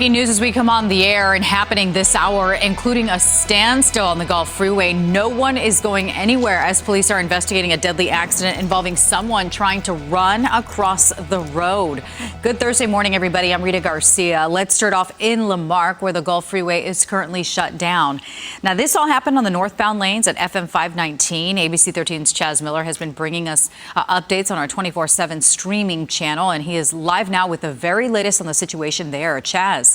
Breaking news as we come on the air and happening this hour, including a standstill on the Gulf Freeway. No one is going anywhere as police are investigating a deadly accident involving someone trying to run across the road. Good Thursday morning, everybody. I'm Rita Garcia. Let's start off in Marque, where the Gulf Freeway is currently shut down. Now, this all happened on the northbound lanes at FM 519. ABC 13's Chaz Miller has been bringing us updates on our 24/7 streaming channel, and he is live now with the very latest on the situation there. Chaz.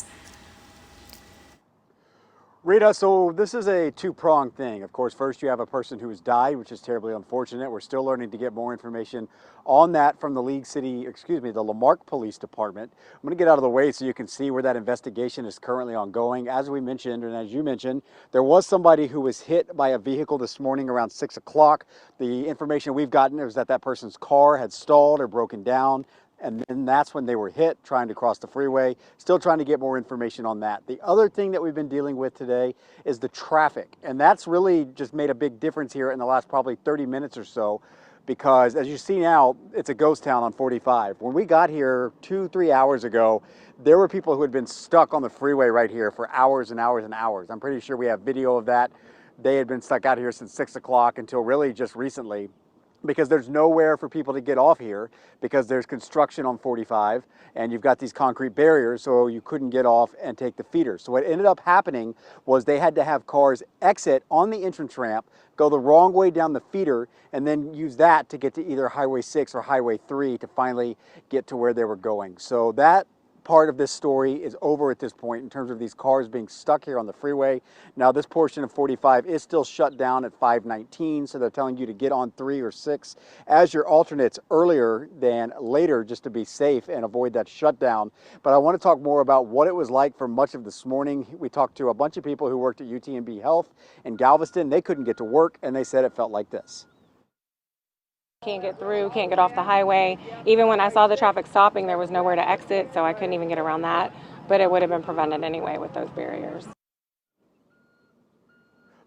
Rita, so this is a two-pronged thing. Of course, first you have a person who has died, which is terribly unfortunate. We're still learning to get more information on that from the the Marque Police Department. I'm going to get out of the way so you can see where that investigation is currently ongoing. As we mentioned, and as you mentioned, there was somebody who was hit by a vehicle this morning around 6 o'clock. The information we've gotten is that that person's car had stalled or broken down. And then that's when they were hit trying to cross the freeway. Still trying to get more information on that. The other thing that we've been dealing with today is the traffic. And that's really just made a big difference here in the last probably 30 minutes or so, because as you see now, it's a ghost town on 45. When we got here 2-3 hours ago, there were people who had been stuck on the freeway right here for hours and hours and hours. I'm pretty sure we have video of that. They had been stuck out here since 6 o'clock until really just recently, because there's nowhere for people to get off here because there's construction on 45 and you've got these concrete barriers, so you couldn't get off and take the feeder. So what ended up happening was they had to have cars exit on the entrance ramp, go the wrong way down the feeder, and then use that to get to either Highway 6 or Highway 3 to finally get to where they were going. So that part of this story is over at this point in terms of these cars being stuck here on the freeway. Now, this portion of 45 is still shut down at 519, so they're telling you to get on 3 or 6 as your alternates earlier than later, just to be safe and avoid that shutdown. But I want to talk more about what it was like for much of this morning. We talked to a bunch of people who worked at UTMB Health in Galveston. They couldn't get to work, and they said it felt like this. Can't get through, can't get off the highway. Even when I saw the traffic stopping, there was nowhere to exit, so I couldn't even get around that. But it would have been prevented anyway with those barriers.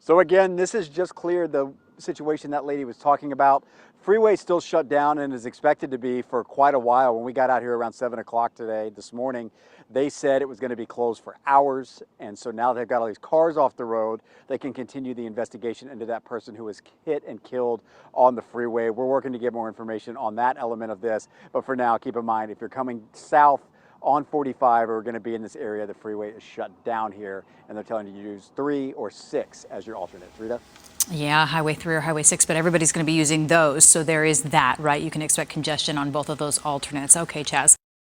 So again, this is just cleared the situation that lady was talking about. Freeway still shut down and is expected to be for quite a while. When we got out here around 7 o'clock this morning, they said it was going to be closed for hours. And so now they've got all these cars off the road. They can continue the investigation into that person who was hit and killed on the freeway. We're working to get more information on that element of this. But for now, keep in mind, if you're coming south on 45 or going to be in this area, the freeway is shut down here, and they're telling you to use 3 or 6 as your alternates. Rita? Yeah, Highway 3 or Highway 6, but everybody's going to be using those. So there is that, right? You can expect congestion on both of those alternates. Okay, Chaz.